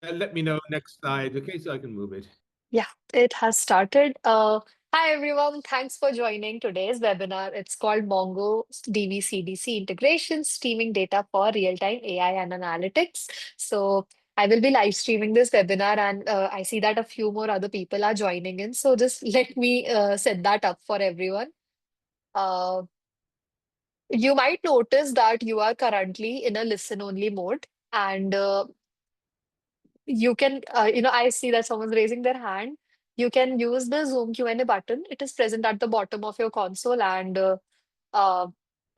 Let me know next slide, okay, so I can move it. Yeah, it has started. Hi everyone, thanks for joining today's webinar. It's called MongoDB CDC Integration, Streaming Data for Real-Time AI and Analytics. So I will be live streaming this webinar, and I see that a few more other people are joining in. So just let me set that up for everyone. Uh, you might notice that you are currently in a listen-only mode, and you can, I see that someone's raising their hand. You can use the Zoom Q&A button. It is present at the bottom of your console. And uh,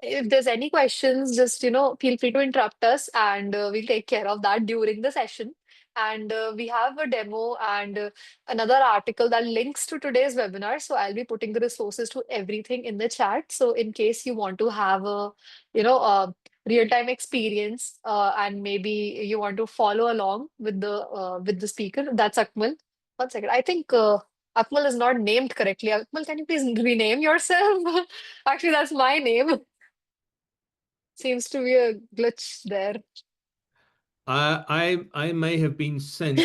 if there's any questions, just, feel free to interrupt us and we'll take care of that during the session. And we have a demo and another article that links to today's webinar. So I'll be putting the resources to everything in the chat. So in case you want to have a, real-time experience and maybe you want to follow along with the speaker, that's Akmal. One second. I think Akmal is not named correctly. Akmal, can you please rename yourself? Actually, that's my name. Seems to be a glitch there. I may have been sent.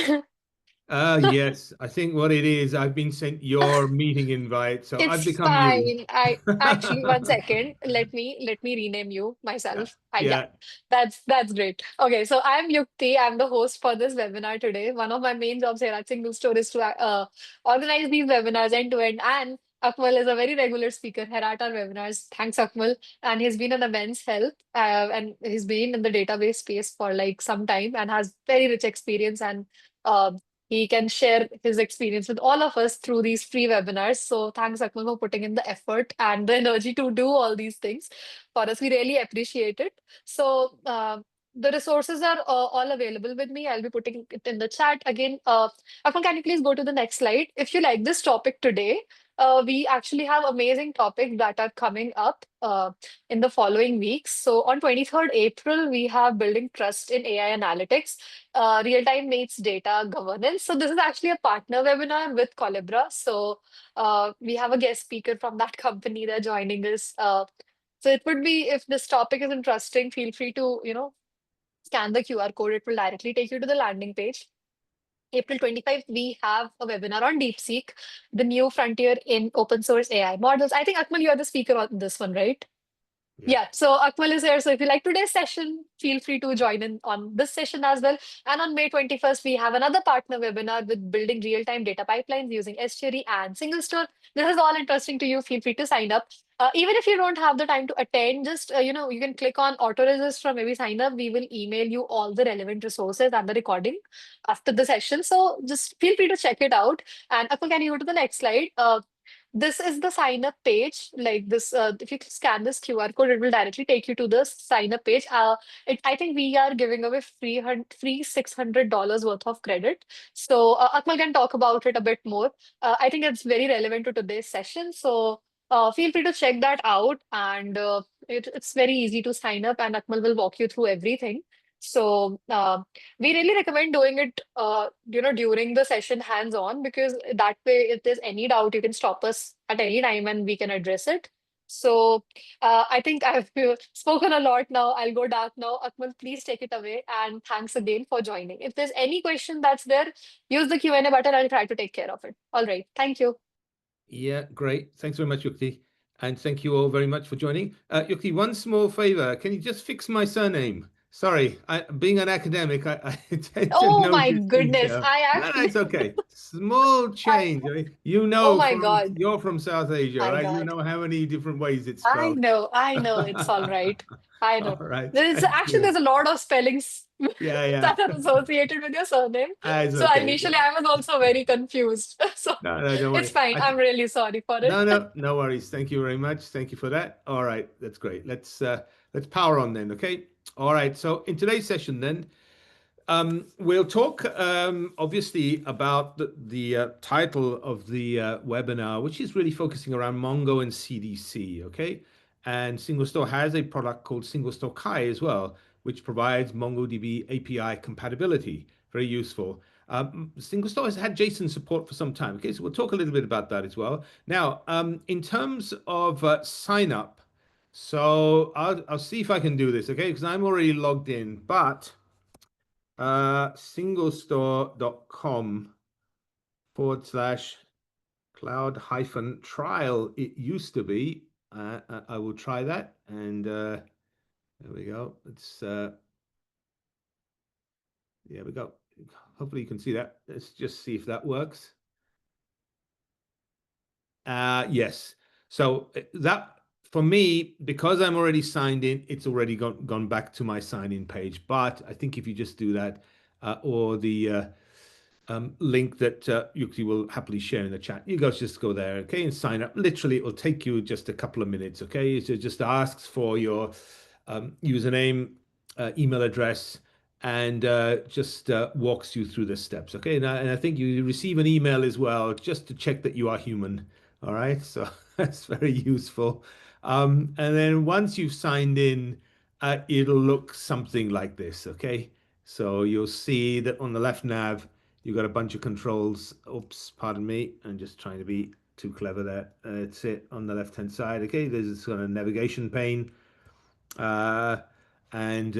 Yes, I think what it is, I've been sent your meeting invite, so I've It's become you. fine. I actually one second. Let me rename you Yeah, myself. Yeah, yeah, that's great. Okay, so I'm Yukti. I'm the host for this webinar today. One of my main jobs here at SingleStore is to organize these webinars end to end. And Akmal is a very regular speaker here at our webinars. Thanks, Akmal. And he's been an immense help. And he's been in the database space for like some time and has very rich experience and uh, he can share his experience with all of us through these free webinars. So thanks, Akmal, for putting in the effort and the energy to do all these things for us. We really appreciate it. So the resources are all available with me. I'll be putting it in the chat again. Akmal, can you please go to the next slide? If you like this topic today, we actually have amazing topics that are coming up in the following weeks. So on 23rd April, we have Building Trust in AI Analytics, real-time meets data governance. So this is actually a partner webinar with Colibra. So we have a guest speaker from that company. They're joining us. So it would be, if this topic is interesting, feel free to, scan the QR code. It will directly take you to the landing page. April 25th, we have a webinar on DeepSeek, the new frontier in open source AI models. I think, Akmal, you are the speaker on this one, right? yeah. Yeah, so Akmal is here. So if you like today's session, feel free to join in on this session as well. And on May 21st, we have another partner webinar with building real-time data pipelines using SGRE and SingleStore. This is all interesting to you. Feel free to sign up. Even if you don't have the time to attend, just you can click on auto register or maybe sign up. We will email you all the relevant resources and the recording after the session. So just feel free to check it out. And Akmal, can you go to the next slide? This is the sign up page. Like this, if you scan this QR code, it will directly take you to the sign up page. I think we are giving away free $600 worth of credit. So Akmal can talk about it a bit more. I think it's very relevant to today's session. So feel free to check that out. And it's very easy to sign up, and Akmal will walk you through everything. So we really recommend doing it, during the session hands-on, because that way, if there's any doubt, you can stop us at any time and we can address it. So I think I've spoken a lot now. I'll go dark now. Akmal, please take it away. And thanks again for joining. If there's any question that's there, use the Q&A button. I'll try to take care of it. All right. Thank you. Yeah, great. Thanks very much, Yukti. And thank you all very much for joining. Yukti, one small favor. Can you just fix my surname? Sorry, being an academic, I tend to Oh my notice goodness. detail. I No, no, actually, it's okay. Small I, change. I mean, oh my God. you're from South Asia, My right? You God. know how many different ways it's spelled. I know, it's all right. I know. All right. There's Thank actually you. there's a lot of spellings Yeah, yeah. that are associated with your surname. It's So okay. initially I was also very confused. So No, no, don't it's worry. fine. I'm really sorry for it. No, no, no worries. Thank you very much. Thank you for that. All right, that's great. Let's power on then, okay? All right. So in today's session, then we'll talk obviously about the title of the webinar, which is really focusing around Mongo and CDC, okay? And SingleStore has a product called SingleStore Kai as well, which provides MongoDB API compatibility. Very useful. SingleStore has had JSON support for some time. Okay, so we'll talk a little bit about that as well. Now, in terms of sign up, so I'll see if I can do this, okay? Because I'm already logged in, but singlestore.com/cloud-trial. It used to be. I will try that. And there we go. Let's, there we go. Hopefully you can see that. Let's just see if that works. Yes. So that, for me, because I'm already signed in, it's already gone back to my sign in page. But I think if you just do that, or the link that Yukti will happily share in the chat, you guys just go there, okay, and sign up. Literally, it will take you just a couple of minutes, okay? It just asks for your username, email address, and just walks you through the steps, okay? And I think you receive an email as well just to check that you are human. All right, so that's very useful. And then once you've signed in, it'll look something like this, okay? So you'll see that on the left nav, you've got a bunch of controls. Oops, pardon me. I'm just trying to be too clever there. It's it on the left-hand side, okay? There's this kind of navigation pane. And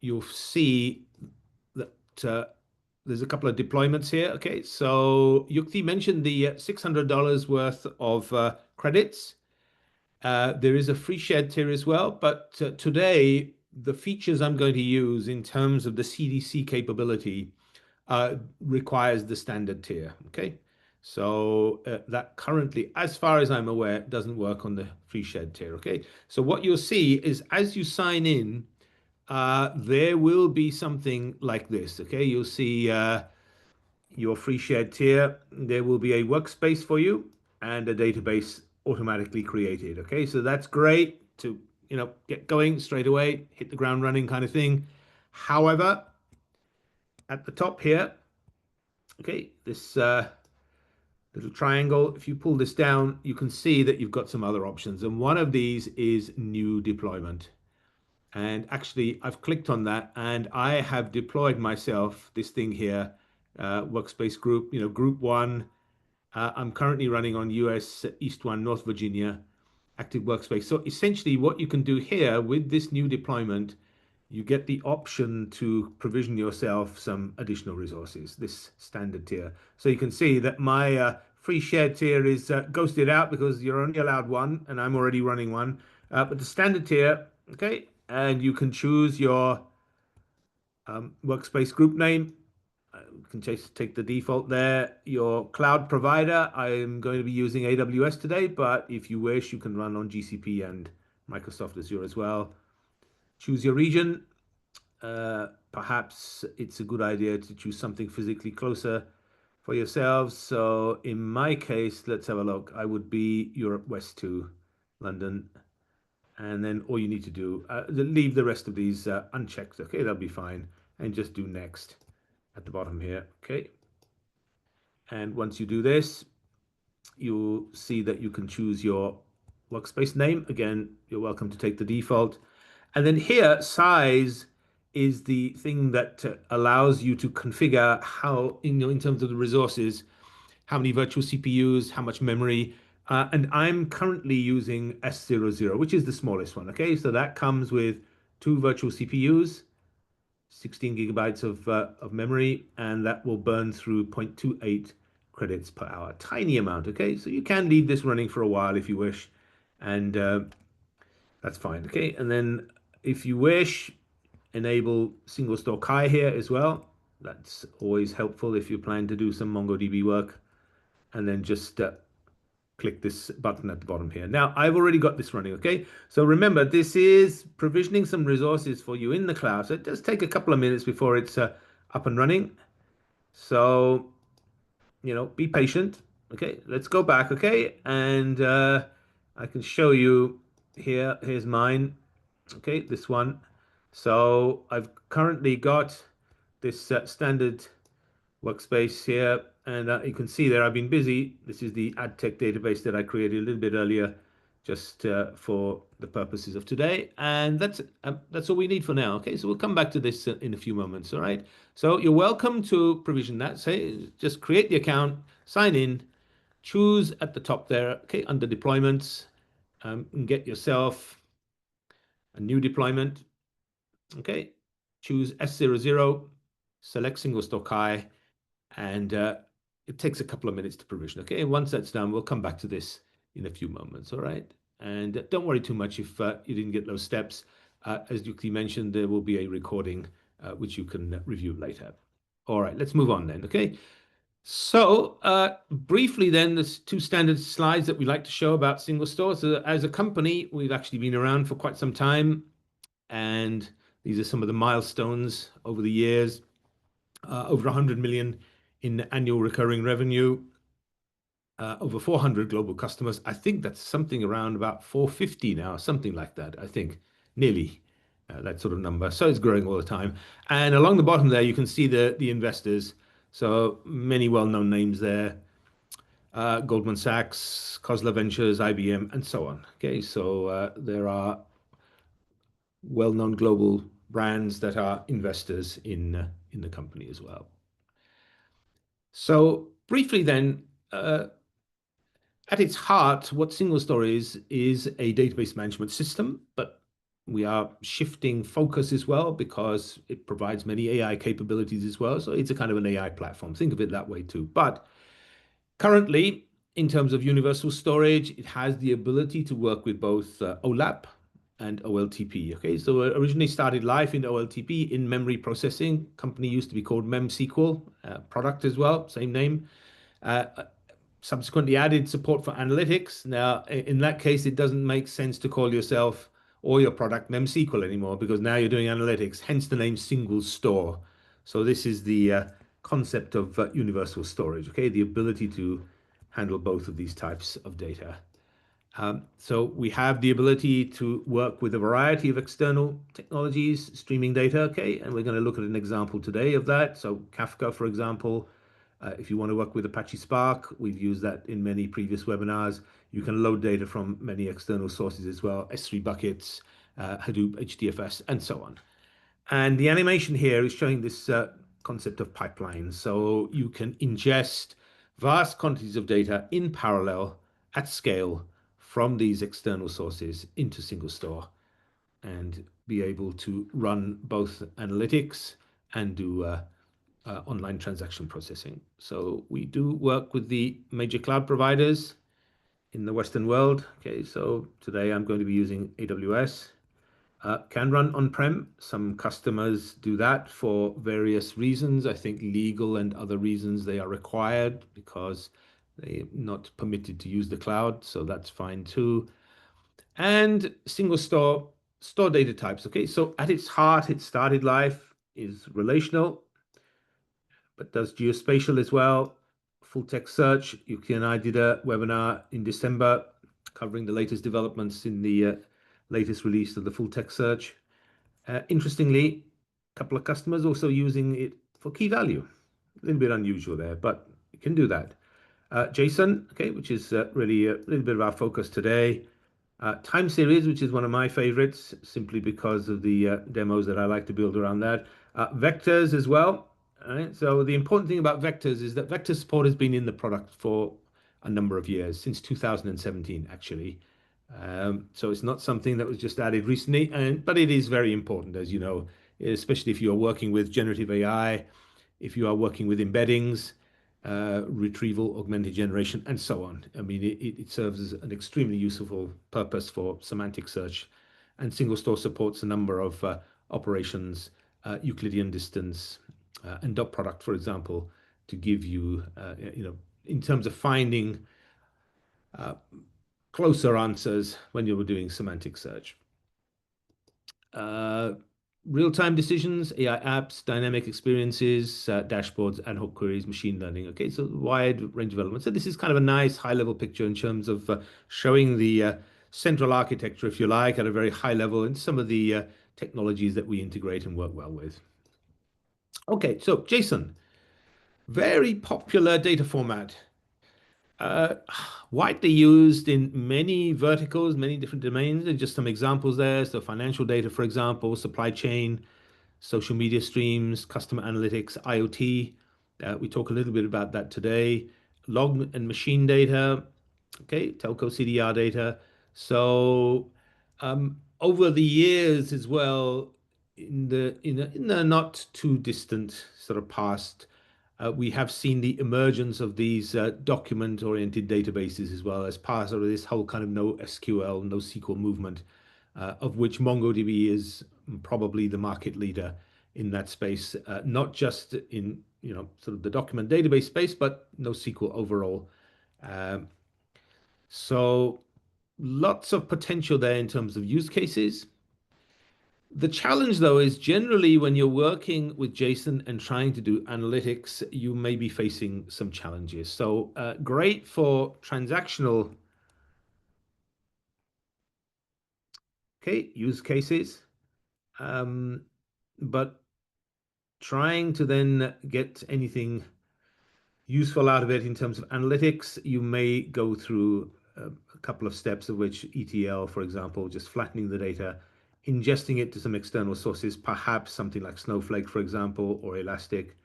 you'll see that there's a couple of deployments here. Okay, so Yukti mentioned the $600 worth of credits. There is a free shared tier as well, but today the features I'm going to use in terms of the CDC capability requires the standard tier. Okay, so that currently, as far as I'm aware, doesn't work on the free shared tier. Okay, so what you'll see is as you sign in, there will be something like this. Okay, you'll see your free shared tier. There will be a workspace for you and a database automatically created. Okay, so that's great to get going straight away, hit the ground running kind of thing. However, at the top here, okay, this little triangle, if you pull this down, you can see that you've got some other options, and one of these is new deployment. And actually, I've clicked on that and I have deployed myself this thing here, workspace group, group one. I'm currently running on US East 1, North Virginia, active workspace. So essentially, what you can do here with this new deployment, you get the option to provision yourself some additional resources, this standard tier. So you can see that my free shared tier is ghosted out because you're only allowed one, and I'm already running one. But the standard tier, okay, and you can choose your workspace group name. You can take the default there. Your cloud provider, I'm going to be using AWS today, but if you wish, you can run on GCP and Microsoft Azure as well. Choose your region. Perhaps it's a good idea to choose something physically closer for yourselves. So in my case, let's have a look. I would be Europe West 2, London. And then all you need to do, leave the rest of these unchecked. Okay, that'll be fine. And just do next at the bottom here. Okay. And once you do this, you'll see that you can choose your workspace name. Again, you're welcome to take the default. And then here, size is the thing that allows you to configure how, in terms of the resources, how many virtual CPUs, how much memory. And I'm currently using S00, which is the smallest one. Okay, so that comes with 2 virtual CPUs, 16 gigabytes of memory, and that will burn through 0.28 credits per hour. Tiny amount, okay? So you can leave this running for a while if you wish, and that's fine, okay? And then if you wish, enable SingleStore Kai here as well. That's always helpful if you plan to do some MongoDB work. And then just click this button at the bottom here. Now, I've already got this running, okay? So remember, this is provisioning some resources for you in the cloud. So it does take a couple of minutes before it's up and running. So, be patient. Okay, let's go back, okay? And I can show you here. Here's mine. Okay, this one. So I've currently got this standard workspace here, and you can see there I've been busy. This is the AdTech database that I created a little bit earlier, just for the purposes of today, and that's all we need for now. Okay, so we'll come back to this in a few moments. All right, so you're welcome to provision that. Say, just create the account, sign in, choose at the top there, okay, under deployments, and get yourself a new deployment. Okay, choose S00, select SingleStore Kai, and it takes a couple of minutes to provision. Okay, and once that's done, we'll come back to this in a few moments. All right, and don't worry too much if you didn't get those steps. As Yukti mentioned, there will be a recording which you can review later. All right, let's move on then. Okay, so briefly then, there's two standard slides that we like to show about SingleStore. So as a company, we've actually been around for quite some time, and these are some of the milestones over the years. Over 100 million in annual recurring revenue, over 400 global customers. I think that's something around about 450 now, something like that. I think nearly that sort of number. So it's growing all the time. And along the bottom there, you can see the investors. So many well-known names there. Goldman Sachs, Khosla Ventures, IBM, and so on. Okay, so there are well-known global brands that are investors in the company as well. So briefly then, at its heart, what SingleStore is a database management system, but we are shifting focus as well because it provides many AI capabilities as well. So it's a kind of an AI platform. Think of it that way too. But currently, in terms of universal storage, it has the ability to work with both OLAP and OLTP. Okay, so it originally started life in OLTP, in memory processing. Company used to be called MemSQL, product as well, same name. Subsequently added support for analytics. Now, in that case, it doesn't make sense to call yourself or your product MemSQL anymore because now you're doing analytics, hence the name SingleStore. So this is the concept of universal storage, okay? The ability to handle both of these types of data. So we have the ability to work with a variety of external technologies, streaming data, okay? And we're going to look at an example today of that. So Kafka, for example, if you want to work with Apache Spark, we've used that in many previous webinars. You can load data from many external sources as well, S3 buckets, Hadoop, HDFS, and so on. And the animation here is showing this concept of pipelines. So you can ingest vast quantities of data in parallel at scale from these external sources into SingleStore and be able to run both analytics and do online transaction processing. So we do work with the major cloud providers in the Western world. Okay, so today I'm going to be using AWS. Can run on-prem. Some customers do that for various reasons. I think legal and other reasons they are required because they're not permitted to use the cloud. So that's fine too. And SingleStore store data types. Okay, so at its heart, it started life is relational, but does geospatial as well. Full text search. Yuki and I did a webinar in December covering the latest developments in the latest release of the full text search. Interestingly, a couple of customers also using it for key value. A little bit unusual there, but you can do that. JSON, okay, which is really a little bit of our focus today. Time series, which is one of my favorites, simply because of the demos that I like to build around that. Vectors as well. All right, so the important thing about vectors is that vector support has been in the product for a number of years, since 2017, actually. So it's not something that was just added recently, but it is very important, as you know, especially if you're working with generative AI, if you are working with embeddings, retrieval, augmented generation, and so on. I mean, it serves as an extremely useful purpose for semantic search, and SingleStore supports a number of operations, Euclidean distance, and dot product, for example, to give you, in terms of finding closer answers when you were doing semantic search. Real-time decisions, AI apps, dynamic experiences, dashboards, ad hoc queries, machine learning. Okay, so wide range of elements. So this is kind of a nice high-level picture in terms of showing the central architecture, if you like, at a very high level, and some of the technologies that we integrate and work well with. Okay, so JSON, very popular data format. Widely used in many verticals, many different domains. There's just some examples there. So financial data, for example, supply chain, social media streams, customer analytics, IoT. We talk a little bit about that today. Log and machine data, okay, telco CDR data. So over the years as well, in the not too distant sort of past, we have seen the emergence of these document-oriented databases as well as part of this whole kind of no SQL, no SQL movement, of which MongoDB is probably the market leader in that space, not just in sort of the document database space, but NoSQL overall. Um, so lots of potential there in terms of use cases. The challenge, though, is generally when you're working with JSON and trying to do analytics, you may be facing some challenges. So great for transactional, okay, use cases, but trying to then get anything useful out of it in terms of analytics, you may go through a couple of steps of which ETL, for example, just flattening the data, ingesting it to some external sources, perhaps something like Snowflake, for example, or Elastic.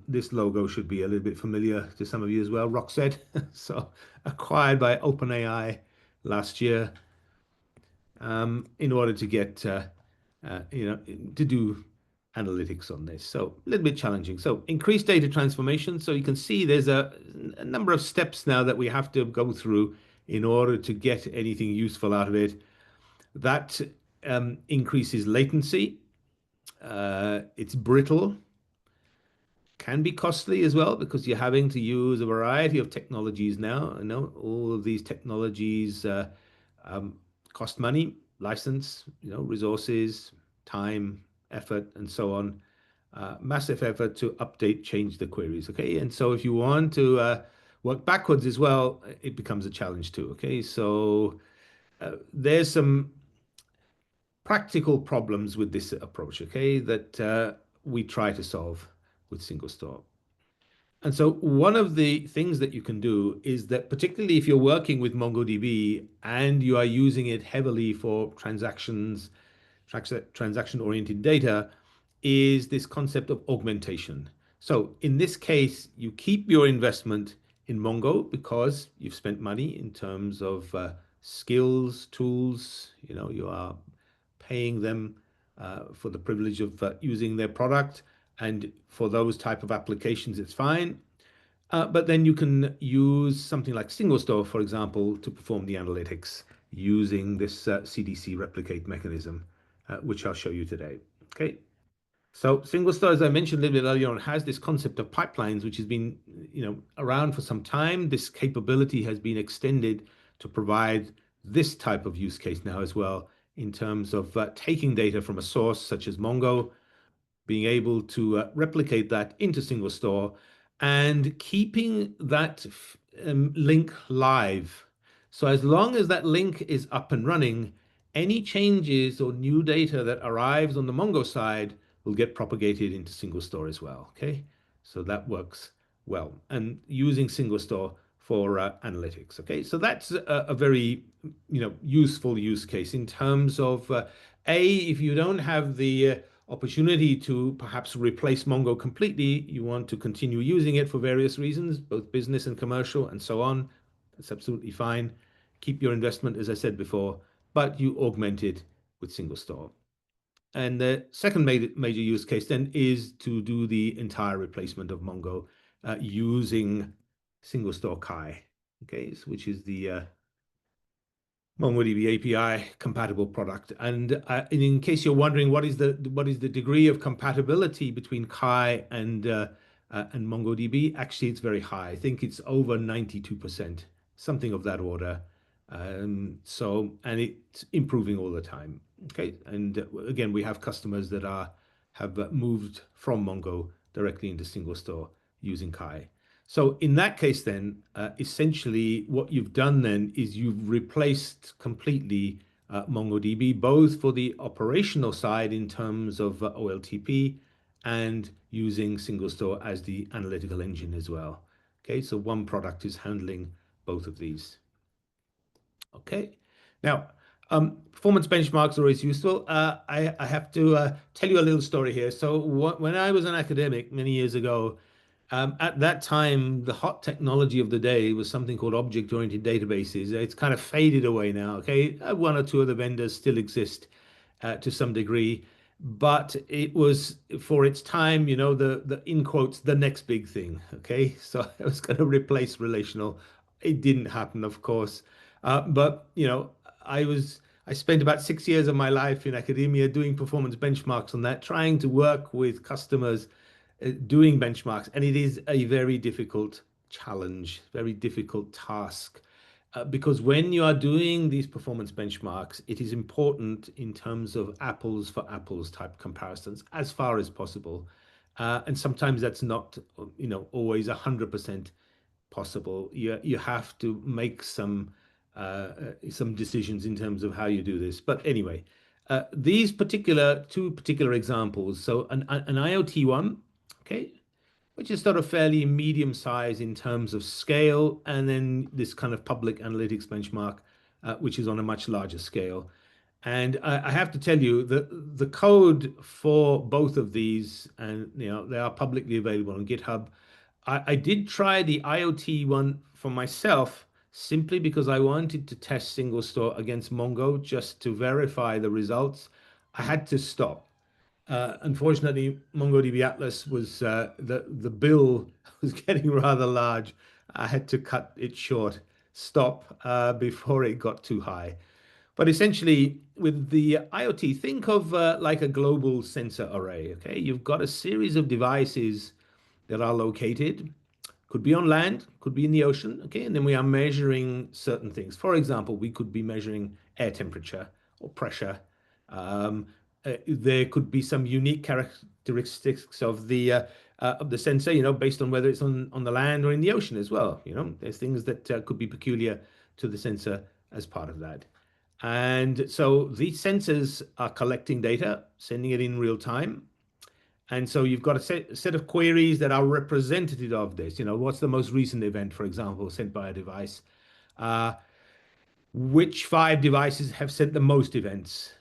This logo should be a little bit familiar to some of you as well, Rockset. So acquired by OpenAI last year in order to get, to do analytics on this. So a little bit challenging. So increased data transformation. So you can see there's a number of steps now that we have to go through in order to get anything useful out of it. That increases latency. It's brittle, can be costly as well because you're having to use a variety of technologies now. I know all of these technologies um, cost money, license, resources, time, effort, and so on. Massive effort to update, change the queries. Okay, and so if you want to work backwards as well, it becomes a challenge too. Okay, so there's some practical problems with this approach. Okay, that we try to solve with SingleStore. And so one of the things that you can do is that particularly if you're working with MongoDB and you are using it heavily for transaction-oriented data, is this concept of augmentation. So in this case, you keep your investment in Mongo because you've spent money in terms of skills, tools, you are paying them for the privilege of using their product. And for those type of applications, it's fine. But then you can use something like SingleStore, for example, to perform the analytics using this CDC replicate mechanism, which I'll show you today. Okay. So SingleStore, as I mentioned a little bit earlier on, has this concept of pipelines, which has been, around for some time. This capability has been extended to provide this type of use case now as well, in terms of taking data from a source such as Mongo, being able to replicate that into SingleStore and keeping that link live. So as long as that link is up and running, any changes or new data that arrives on the Mongo side will get propagated into SingleStore as well. Okay, so that works well. And using SingleStore for analytics. Okay, so that's a very useful use case in terms of if you don't have the opportunity to perhaps replace Mongo completely, you want to continue using it for various reasons, both business and commercial and so on. That's absolutely fine. Keep your investment, as I said before, but you augment it with SingleStore. And the second major use case then is to do the entire replacement of Mongo using SingleStore Kai, okay, which is the MongoDB API compatible product. And in case you're wondering what is the degree of compatibility between Kai and MongoDB, actually it's very high. I think it's over 92%, something of that order. And it's improving all the time. Okay, and again, we have customers that have moved from Mongo directly into SingleStore using Kai. So in that case, then, essentially what you've done then is you've replaced completely MongoDB, both for the operational side in terms of OLTP and using SingleStore as the analytical engine as well. Okay, so one product is handling both of these. Okay, now performance benchmarks are always useful. I have to tell you a little story here. So when I was an academic many years ago, at that time, the hot technology of the day was something called object-oriented databases. It's kind of faded away now, okay? One or two of the vendors still exist to some degree. but it was for its time, the in quotes, the next big thing. Okay. So it was going to replace relational. It didn't happen, of course. But I spent about 6 years of my life in academia doing performance benchmarks on that, trying to work with customers doing benchmarks. And it is a very difficult challenge, very difficult task. Because when you are doing these performance benchmarks, it is important in terms of apples for apples type comparisons as far as possible. And sometimes that's not, always 100% possible. You have to make some decisions in terms of how you do this. But anyway, these two particular examples. So an IoT one, okay, which is sort of fairly medium size in terms of scale, and then this kind of public analytics benchmark, which is on a much larger scale. And I have to tell you that the code for both of these, and they are publicly available on GitHub. I did try the IoT one for myself simply because I wanted to test SingleStore against Mongo just to verify the results. I had to stop. Unfortunately, MongoDB Atlas was the bill was getting rather large. I had to cut it short, stop before it got too high. But essentially, with the IoT, think of like a global sensor array. Okay, you've got a series of devices that are located, could be on land, could be in the ocean. Okay, and then we are measuring certain things. For example, we could be measuring air temperature or pressure. Um, there could be some unique characteristics of the sensor, based on whether it's on the land or in the ocean as well. There's things that could be peculiar to the sensor as part of that. And so these sensors are collecting data, sending it in real time. And so you've got a set of queries that are representative of this. What's the most recent event, for example, sent by a device? Uh, which 5 devices have sent the most events?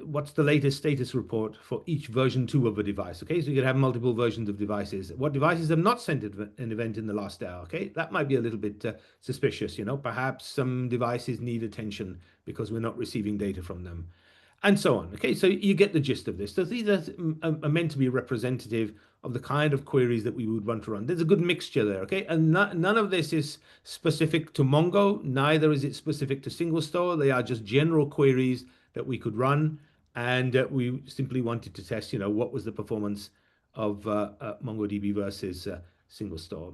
What's the latest status report for each version 2 of a device? Okay, so you could have multiple versions of devices. What devices have not sent an event in the last hour? Okay, that might be a little bit suspicious. Perhaps some devices need attention because we're not receiving data from them, and so on. Okay, so you get the gist of this. So these are meant to be representative of the kind of queries that we would want to run. There's a good mixture there, okay? And none of this is specific to Mongo, neither is it specific to SingleStore. They are just general queries that we could run, and we simply wanted to test, what was the performance of MongoDB versus SingleStore.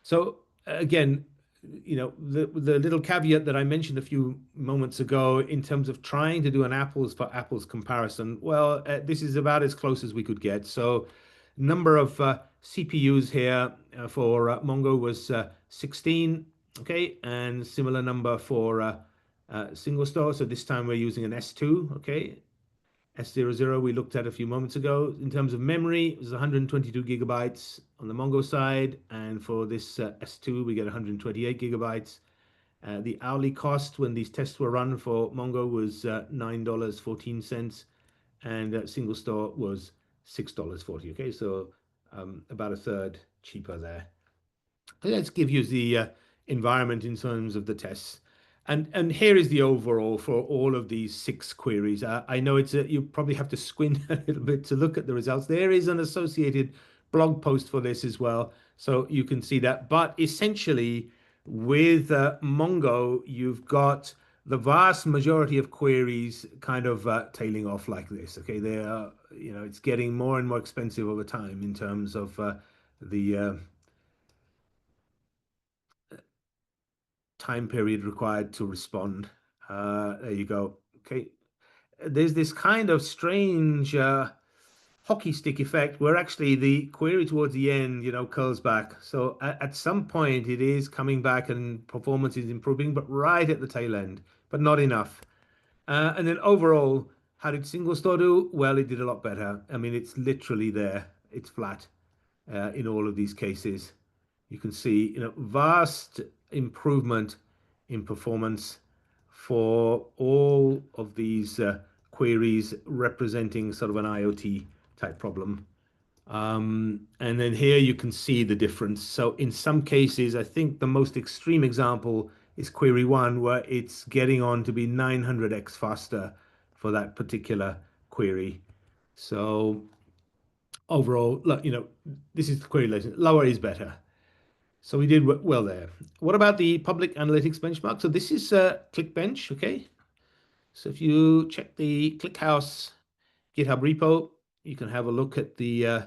So again, the little caveat that I mentioned a few moments ago in terms of trying to do an apples for apples comparison, well, this is about as close as we could get. So number of CPUs here for Mongo was 16, okay, and similar number for SingleStore. So this time we're using an S2, okay. S00 we looked at a few moments ago. In terms of memory, it was 122 gigabytes on the Mongo side, and for this S2 we get 128 gigabytes. The hourly cost when these tests were run for Mongo was $9.14, and SingleStore was $6.40. Okay, so about a third cheaper there. Let's give you the environment in terms of the tests. And here is the overall for all of these 6 queries. I know you probably have to squint a little bit to look at the results. There is an associated blog post for this as well, so you can see that. But essentially, with Mongo, you've got the vast majority of queries kind of tailing off like this. Okay, they are, it's getting more and more expensive over time in terms of the time period required to respond. There you go. Okay. There's this kind of strange hockey stick effect where actually the query towards the end, curls back. So at some point it is coming back and performance is improving, but right at the tail end, but not enough. And then overall, how did SingleStore do? Well, it did a lot better. I mean, it's literally there. It's flat in all of these cases. You can see, vast improvement in performance for all of these queries representing sort of an IoT type problem. And then here you can see the difference. So in some cases, I think the most extreme example is query 1, where it's getting on to be 900x faster for that particular query. So overall, look, this is the query lesson. Lower is better. So we did well there. What about the public analytics benchmark? So this is ClickBench, okay? So if you check the ClickHouse GitHub repo, you can have a look at the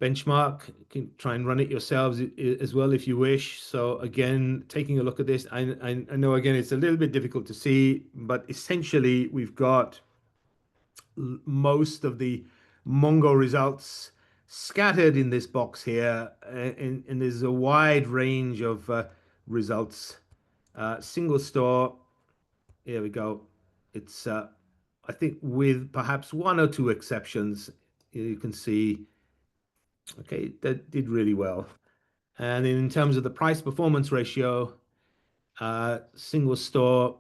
benchmark. You can try and run it yourselves as well if you wish. So again, taking a look at this, I know again it's a little bit difficult to see, but essentially we've got most of the Mongo results scattered in this box here, and there's a wide range of results. SingleStore, here we go. It's I think with perhaps one or two exceptions, you can see, okay, that did really well. And in terms of the price performance ratio, SingleStore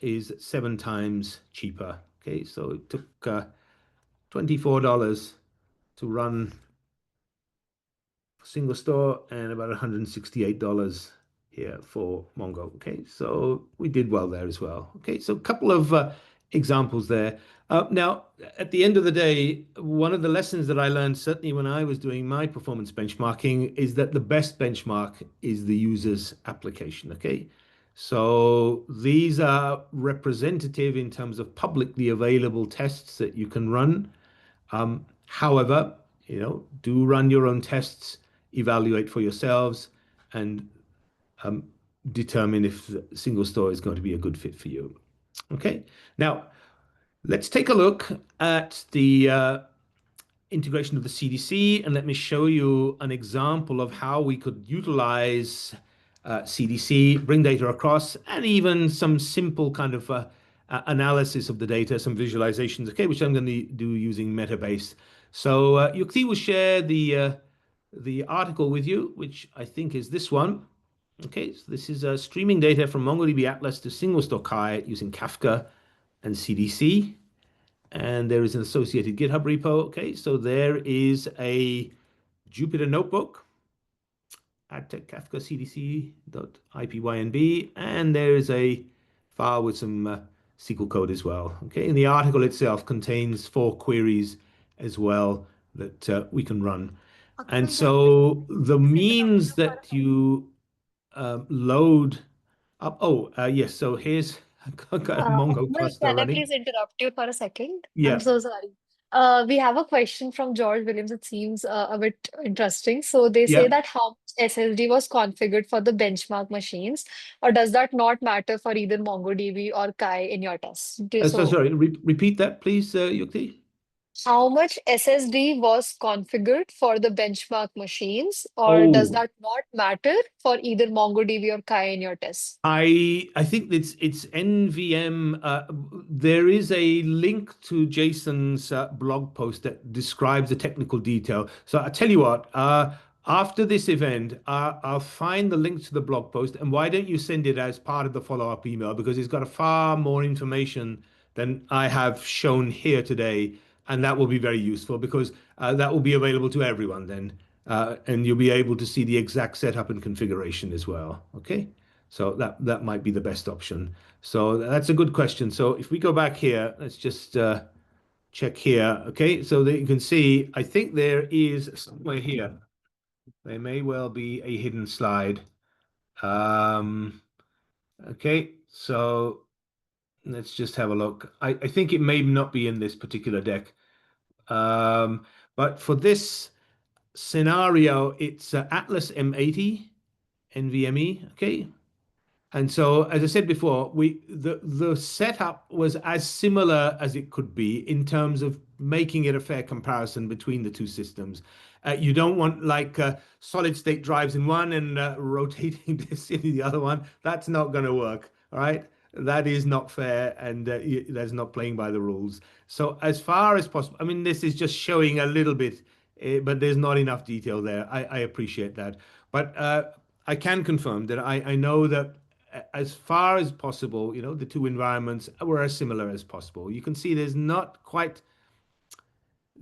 is 7 times cheaper. Okay, so it took $24 to run SingleStore and about $168 here for Mongo. Okay, so we did well there as well. Okay, so a couple of examples there. Now, at the end of the day, one of the lessons that I learned, certainly when I was doing my performance benchmarking, is that the best benchmark is the user's application. Okay, so these are representative in terms of publicly available tests that you can run. However, do run your own tests, evaluate for yourselves, and determine if the SingleStore is going to be a good fit for you. Okay, now let's take a look at the integration of the CDC, and let me show you an example of how we could utilize CDC, bring data across, and even some simple kind of analysis of the data, some visualizations, okay, which I'm going to do using Metabase. So Yukti will share the article with you, which I think is this one. Okay, so this is streaming data from MongoDB Atlas to SingleStore Kai using Kafka and CDC. And there is an associated GitHub repo. Okay, so there is a Jupyter notebook at Kafka cdc.ipynb, and there is a file with some SQL code as well. Okay, and the article itself contains 4 queries as well that we can run. And so the means that you load up, yes, so here's a Mongo cluster Can I running. please interrupt you for a second? I'm Yeah, so sorry. We have a question from George Williams. It seems a bit interesting. So they say yeah. that how much SSD was configured for the benchmark machines, or does that not matter for either MongoDB or Kai in your test? So So sorry, repeat that, please, Yukti. how much SSD was configured for the benchmark machines, or does Oh, that not matter for either MongoDB or Kai in your tests? I think it's NVM. There is a link to Jason's blog post that describes the technical detail. So I tell you what, after this event, I'll find the link to the blog post, and why don't you send it as part of the follow-up email, because it's got a far more information than I have shown here today, and that will be very useful because that will be available to everyone then, and you'll be able to see the exact setup and configuration as well. Okay. So that might be the best option. So that's a good question. So if we go back here, let's just check here. Okay, so that you can see, I think there is somewhere here. There may well be a hidden slide. Okay, so let's just have a look. I think it may not be in this particular deck. But for this scenario, it's Atlas M80 NVMe. Okay, and so, as I said before, the setup was as similar as it could be in terms of making it a fair comparison between the two systems. You don't want like solid state drives in one and rotating disk in the other one. That's not going to work. All right. That is not fair, and that's not playing by the rules. So, as far as possible, I mean, this is just showing a little bit, but there's not enough detail there. I appreciate that. But I can confirm that I know that as far as possible, the two environments were as similar as possible. You can see there's not quite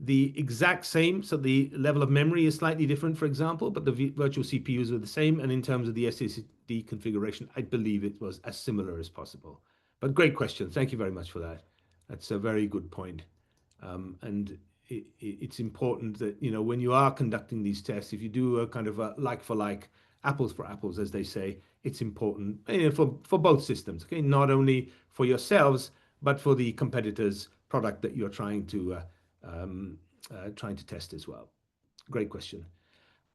the exact same. So the level of memory is slightly different, for example, but the virtual CPUs are the same. And in terms of the SSD configuration, I believe it was as similar as possible. But great question. Thank you very much for that. That's a very good point. And it's important that, when you are conducting these tests, if you do a kind of a like for like, apples for apples, as they say, it's important, for both systems, okay? Not only for yourselves, but for the competitor's product that you're trying to test as well. Great question.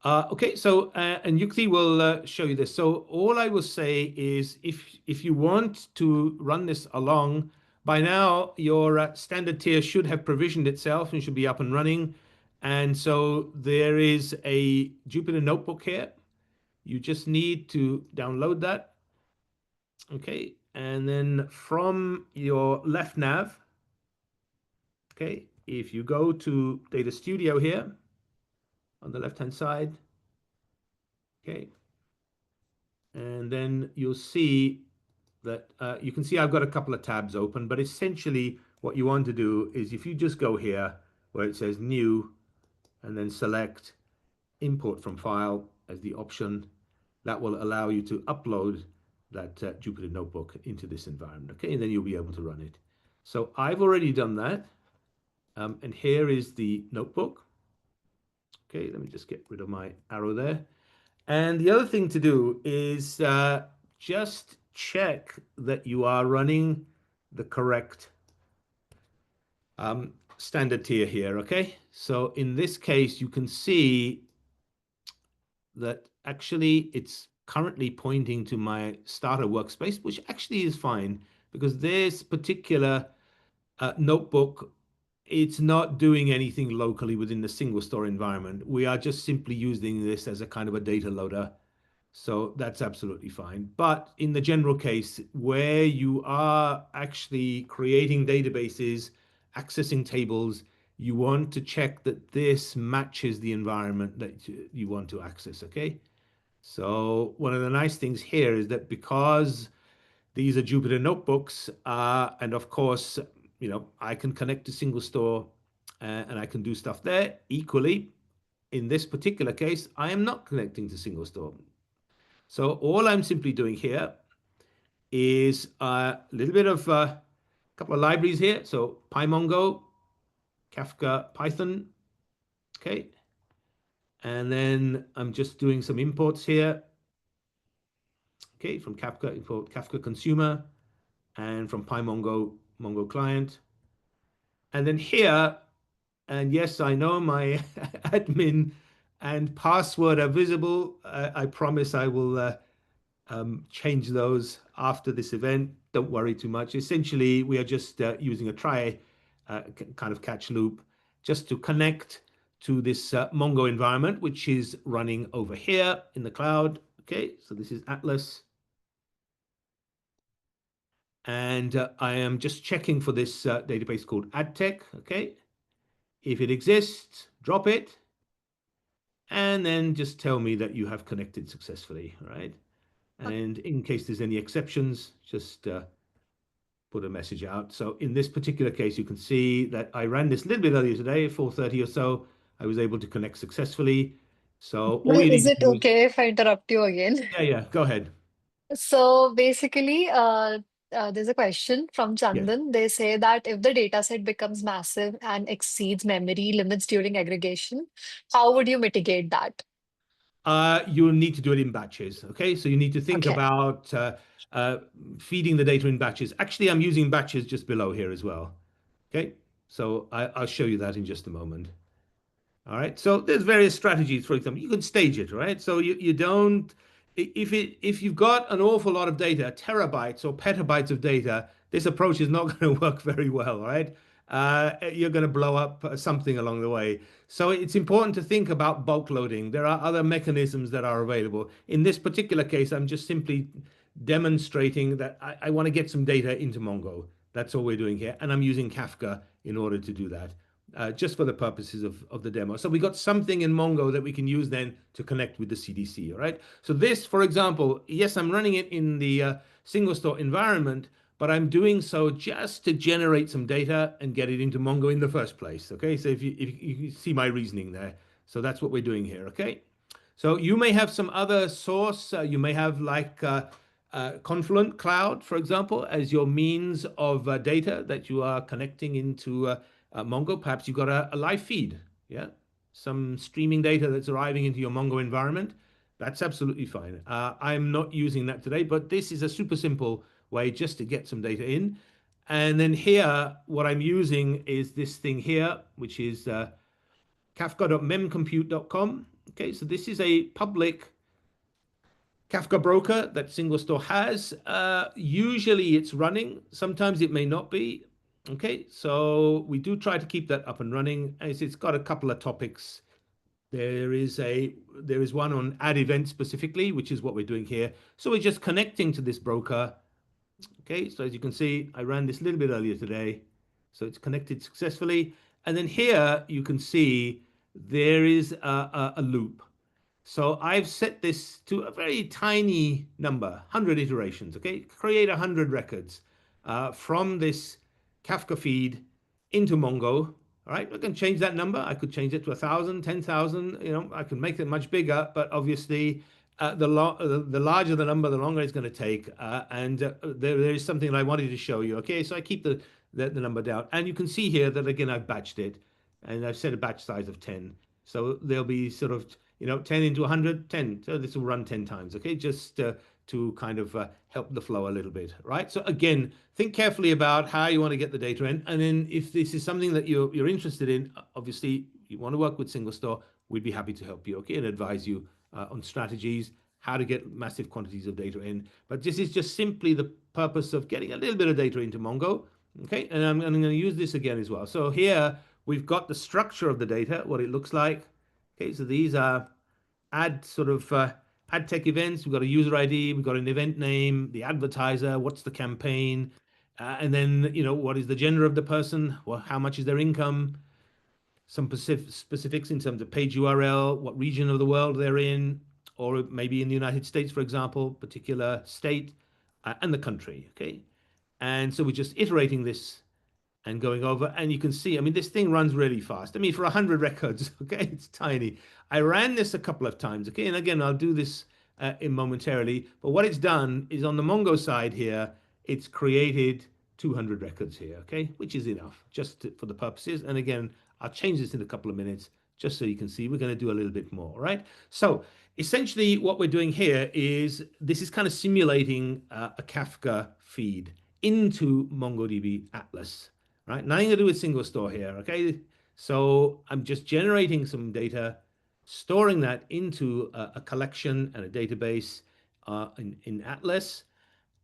Okay, so and Yukti will show you this. So all I will say is, if you want to run this along, by now your standard tier should have provisioned itself and should be up and running. And so there is a Jupyter notebook here. You just need to download that. Okay, and then from your left nav, okay, if you go to Data Studio here on the left hand side, okay, and then you'll see that you can see I've got a couple of tabs open, but essentially what you want to do is, if you just go here where it says new and then select import from file as the option, that will allow you to upload that Jupyter notebook into this environment. Okay, and then you'll be able to run it. So I've already done that. And here is the notebook. Okay, let me just get rid of my arrow there. And the other thing to do is just check that you are running the correct standard tier here, okay? So in this case, you can see that actually it's currently pointing to my starter workspace, which actually is fine, because this particular notebook, it's not doing anything locally within the SingleStore environment. We are just simply using this as a kind of a data loader. So that's absolutely fine. But in the general case, where you are actually creating databases, accessing tables, you want to check that this matches the environment that you want to access, okay? So one of the nice things here is that because these are Jupyter notebooks, and of course, I can connect to SingleStore and I can do stuff there. Equally, in this particular case, I am not connecting to SingleStore. So all I'm simply doing here is a little bit of a couple of libraries here. So PyMongo, Kafka, Python, okay. And then I'm just doing some imports here. Okay, from Kafka, import Kafka consumer, and from PyMongo, Mongo client. And then here, and yes, I know my admin and password are visible. I promise I will change those after this event. Don't worry too much. Essentially, we are just using a try kind of catch loop just to connect to this Mongo environment, which is running over here in the cloud. Okay, so this is Atlas. And I am just checking for this database called AdTech. Okay, if it exists, drop it. And then just tell me that you have connected successfully, right? And in case there's any exceptions, just put a message out. So in this particular case, you can see that I ran this a little bit earlier today, 4:30 or so. I was able to connect successfully. So all you Is need to it do is, okay if I interrupt you again? yeah, go ahead. So basically, there's a question from Yes. Chandan. They say that if the data set becomes massive and exceeds memory limits during aggregation, how would you mitigate that? You'll need to do it in batches. Okay, so you need to think Okay. about feeding the data in batches. Actually, I'm using batches just below here as well. Okay, so I'll show you that in just a moment. All right. So there's various strategies. For example, you could stage it, right? So you don't, if you've got an awful lot of data, terabytes or petabytes of data, this approach is not going to work very well, right? You're going to blow up something along the way. So it's important to think about bulk loading. There are other mechanisms that are available. In this particular case, I'm just simply demonstrating that I want to get some data into Mongo. That's all we're doing here. And I'm using Kafka in order to do that, just for the purposes of the demo. So we got something in Mongo that we can use then to connect with the CDC, all right? So this, for example, yes, I'm running it in the SingleStore environment, but I'm doing so just to generate some data and get it into Mongo in the first place, okay? So if you see my reasoning there. So that's what we're doing here, okay? So you may have some other source. You may have like Confluent Cloud, for example, as your means of data that you are connecting into Mongo, perhaps you've got a live feed, yeah, some streaming data that's arriving into your Mongo environment. That's absolutely fine. I'm not using that today, but this is a super simple way just to get some data in. And then here, what I'm using is this thing here, which is kafka.memcompute.com. Okay, so this is a public Kafka broker that SingleStore has. Usually it's running. Sometimes it may not be. Okay, so we do try to keep that up and running. As it's got a couple of topics. There is one on add events specifically, which is what we're doing here. So we're just connecting to this broker. Okay, so as you can see, I ran this a little bit earlier today. So it's connected successfully. And then here you can see there is a loop. So I've set this to a very tiny number, 100 iterations, okay? Create 100 records from this Kafka feed into Mongo, all right? I can change that number. I could change it to 1,000, 10,000, I can make it much bigger, but obviously the larger the number, the longer it's going to take. There is something that I wanted to show you, okay? So I keep the number down. And you can see here that, again, I've batched it, and I've set a batch size of 10. So there'll be sort of 10 into 100, 10. So this will run 10 times, okay? Just to kind of help the flow a little bit, right? So again, think carefully about how you want to get the data in. And then if this is something that you're interested in, obviously you want to work with SingleStore, we'd be happy to help you, okay? And advise you on strategies, how to get massive quantities of data in. But this is just simply the purpose of getting a little bit of data into Mongo, okay? And I'm going to use this again as well. So here we've got the structure of the data, what it looks like. Okay, so these are ad tech events. We've got a user ID, we've got an event name, the advertiser, what's the campaign, and then what is the gender of the person, or how much is their income, some specifics in terms of page URL, what region of the world they're in, or maybe in the United States, for example, particular state, and the country. Okay, and so we're just iterating this and going over, and you can see, I mean, this thing runs really fast. I mean, for 100 records, okay, it's tiny. I ran this a couple of times, okay, and again, I'll do this in momentarily, but what it's done is on the Mongo side here, it's created 200 records here, okay, which is enough just for the purposes. And again, I'll change this in a couple of minutes just so you can see we're going to do a little bit more, right? So essentially what we're doing here is this is kind of simulating a Kafka feed into MongoDB Atlas. Right, nothing to do with SingleStore here, okay? So I'm just generating some data, storing that into a collection and a database in Atlas.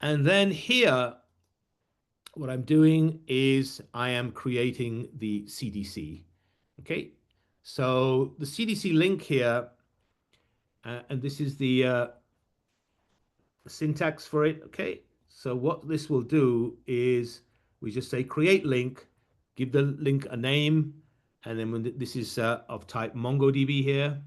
And then here, what I'm doing is I am creating the CDC, okay? So the CDC link here, and this is the syntax for it, okay? So what this will do is we just say create link, give the link a name, and then when this is of type MongoDB here,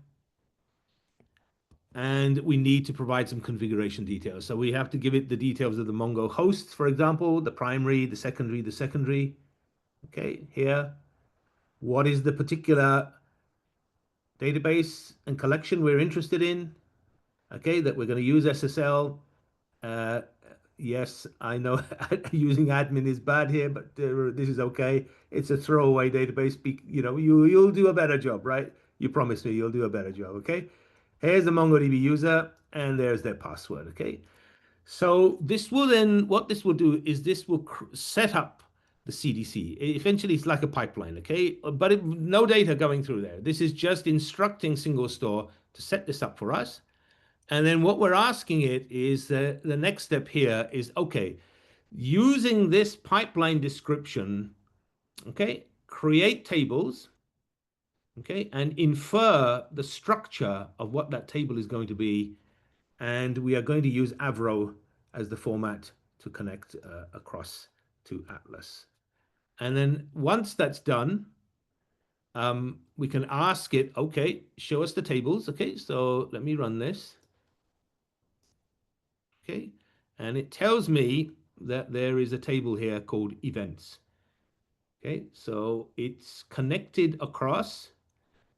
and we need to provide some configuration details. So we have to give it the details of the Mongo hosts, for example, the primary, the secondary. Okay, here, what is the particular database and collection we're interested in? Okay, that we're going to use SSL. Yes, I know using admin is bad here, but this is okay. It's a throwaway database. You'll do a better job, right? You promised me you'll do a better job, okay? Here's the MongoDB user, and there's their password, okay? So what this will do is this will set up the CDC. Eventually, it's like a pipeline, okay? But no data going through there. This is just instructing SingleStore to set this up for us. And then what we're asking it is the next step here is, okay, using this pipeline description, okay, create tables, okay, and infer the structure of what that table is going to be. And we are going to use Avro as the format to connect across to Atlas. And then once that's done, we can ask it, okay, show us the tables. Okay, so let me run this. Okay, and it tells me that there is a table here called events. Okay, so it's connected across,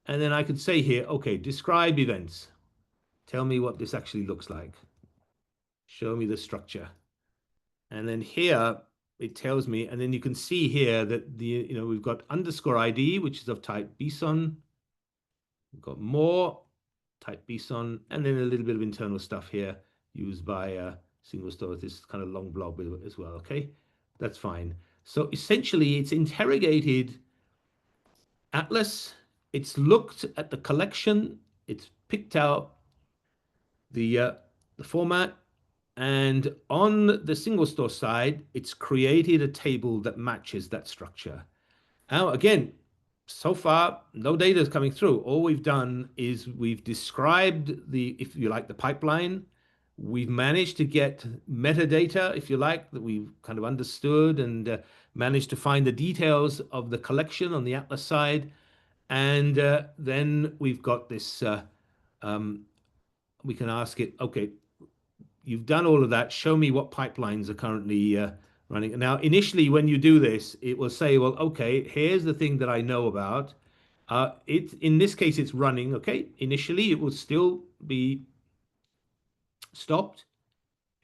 and then I could say here, okay, describe events. Tell me what this actually looks like. Show me the structure. And then here, it tells me, and then you can see here that we've got underscore ID, which is of type BSON. We've got more type BSON, and then a little bit of internal stuff here used by SingleStore, this kind of long blob as well. Okay, that's fine. So essentially, it's interrogated Atlas. It's looked at the collection. It's picked out the format, and on the SingleStore side, it's created a table that matches that structure. Now, again, so far, no data is coming through. All we've done is we've described if you like, the pipeline. We've managed to get metadata, if you like, that we've kind of understood and managed to find the details of the collection on the Atlas side. And then we've got this, we can ask it, okay, you've done all of that. Show me what pipelines are currently running. Now, initially, when you do this, it will say, well, okay, here's the thing that I know about. In this case, it's running. Okay, initially, it will still be stopped.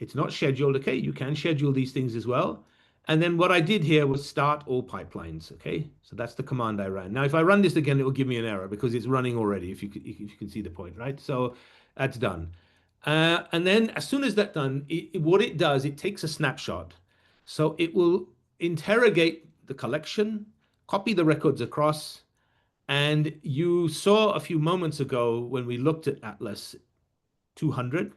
It's not scheduled. Okay, you can schedule these things as well. And then what I did here was start all pipelines. Okay, so that's the command I ran. Now, if I run this again, it will give me an error because it's running already, if you can see the point, right? So that's done. And then as soon as that's done, what it does, it takes a snapshot. So it will interrogate the collection, copy the records across. And you saw a few moments ago when we looked at Atlas 200,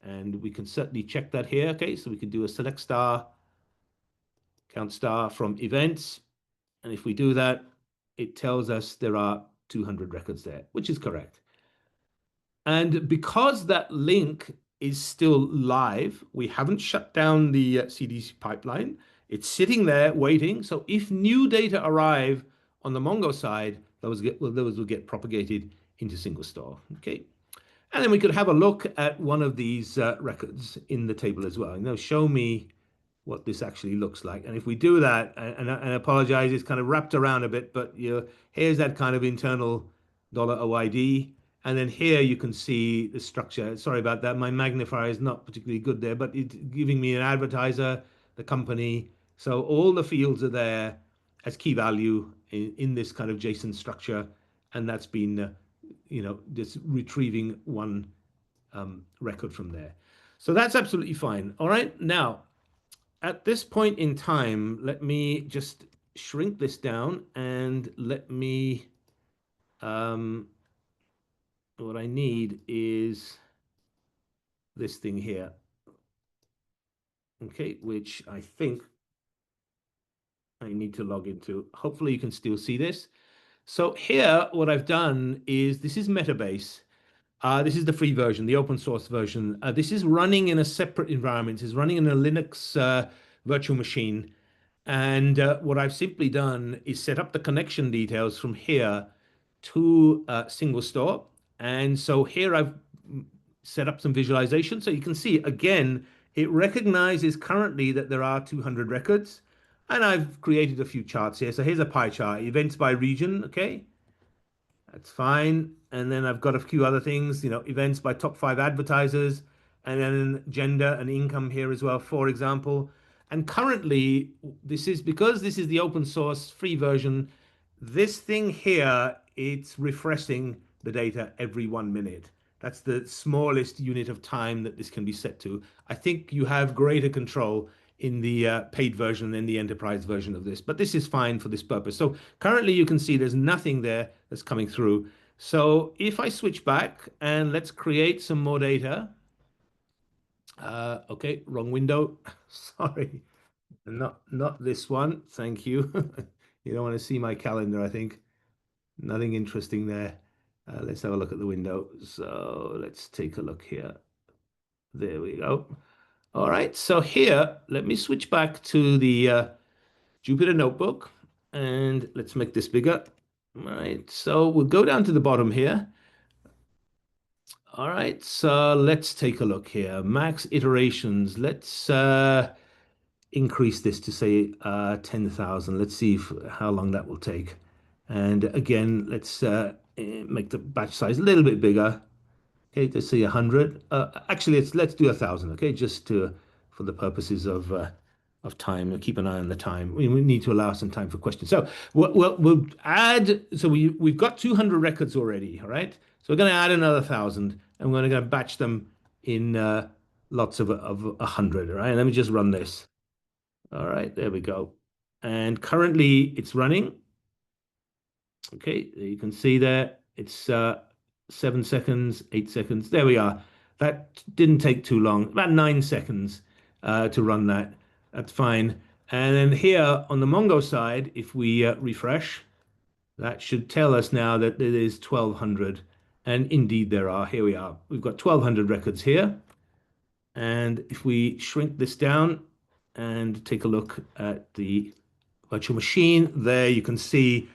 and we can certainly check that here. Okay, so we can do a select star, count star from events. And if we do that, it tells us there are 200 records there, which is correct. And because that link is still live, we haven't shut down the CDC pipeline. It's sitting there waiting. So if new data arrive on the Mongo side, those will get propagated into SingleStore. Okay. And then we could have a look at one of these records in the table as well. Now, show me what this actually looks like. And if we do that, and I apologize, it's kind of wrapped around a bit, but here's that kind of internal $OID. And then here you can see the structure. Sorry about that. My magnifier is not particularly good there, but it's giving me an advertiser, the company. So all the fields are there as key value in this kind of JSON structure. And that's been, just retrieving one record from there. So that's absolutely fine. All right. Now, at this point in time, let me just shrink this down and let me, what I need is this thing here. Okay, which I think I need to log into. Hopefully you can still see this. So here, what I've done is, this is Metabase. This is the free version, the open source version. This is running in a separate environment. It's running in a Linux virtual machine. And what I've simply done is set up the connection details from here to SingleStore. And so here I've set up some visualization. So you can see, again, it recognizes currently that there are 200 records. And I've created a few charts here. So here's a pie chart, events by region, okay? That's fine. And then I've got a few other things, events by top 5 advertisers, and then gender and income here as well, for example. And currently, because this is the open source free version, this thing here, it's refreshing the data every 1 minute. That's the smallest unit of time that this can be set to. I think you have greater control in the paid version than the enterprise version of this, but this is fine for this purpose. So currently you can see there's nothing there that's coming through. So if I switch back and let's create some more data. Okay, wrong window. Sorry, not this one. Thank you. You don't want to see my calendar, I think. Nothing interesting there. Let's have a look at the window. So let's take a look here. There we go. All right, so here, let me switch back to the Jupyter Notebook, and let's make this bigger. All right, so we'll go down to the bottom here. All right, so let's take a look here. Max iterations. Let's increase this to say 10,000. Let's see how long that will take. And again, let's make the batch size a little bit bigger. Okay, let's say 100. Actually, let's do 1,000. Okay, just for the purposes of of time. We'll keep an eye on the time. We need to allow some time for questions. So we'll add. So we've got 200 records already. All right. So we're going to add another 1,000, and we're going to batch them in lots of 100. All right. Let me just run this. All right. There we go. And currently it's running. Okay. You can see there. It's 7 seconds, 8 seconds. There we are. That didn't take too long. About 9 seconds to run that. That's fine. And then here on the Mongo side, if we refresh, that should tell us now that there is 1,200. And indeed there are. Here we are. We've got 1,200 records here. And if we shrink this down and take a look at the virtual machine, there you can see,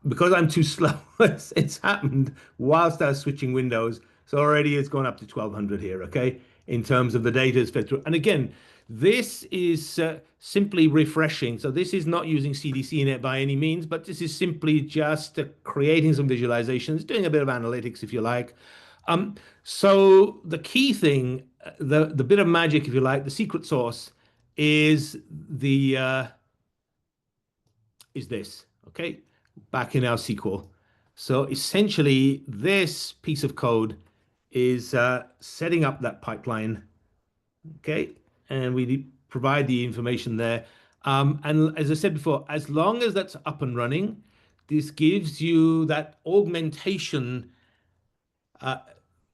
because I'm too slow, it's happened whilst I was switching windows. So already it's gone up to 1,200 here, okay, in terms of the data is fed through. And again, this is simply refreshing. So this is not using CDC in it by any means, but this is simply just creating some visualizations, doing a bit of analytics if you like. So the key thing, the bit of magic, if you like, the secret sauce is this, okay, back in our SQL. So essentially, this piece of code is setting up that pipeline, okay, and we provide the information there. And as I said before, as long as that's up and running, this gives you that augmentation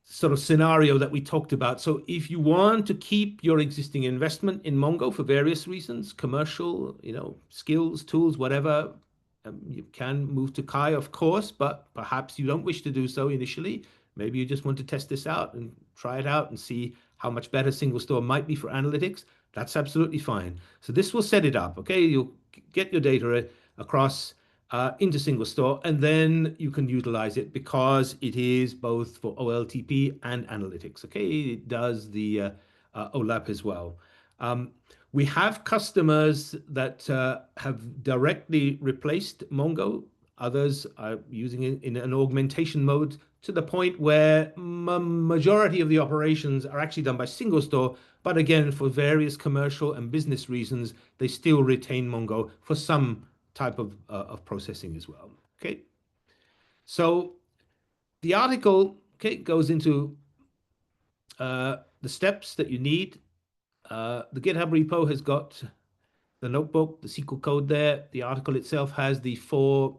sort of scenario that we talked about. So if you want to keep your existing investment in Mongo for various reasons, commercial, skills, tools, whatever, you can move to Kai, of course, but perhaps you don't wish to do so initially. Maybe you just want to test this out and try it out and see how much better SingleStore might be for analytics. That's absolutely fine. So this will set it up, okay? You'll get your data across into SingleStore, and then you can utilize it because it is both for OLTP and analytics. Okay, it does the OLAP as well. We have customers that have directly replaced Mongo. Others are using it in an augmentation mode to the point where majority of the operations are actually done by SingleStore. But again, for various commercial and business reasons, they still retain Mongo for some type of processing as well. Okay, so the article, okay, goes into the steps that you need. The GitHub repo has got the notebook, the SQL code there. The article itself has the 4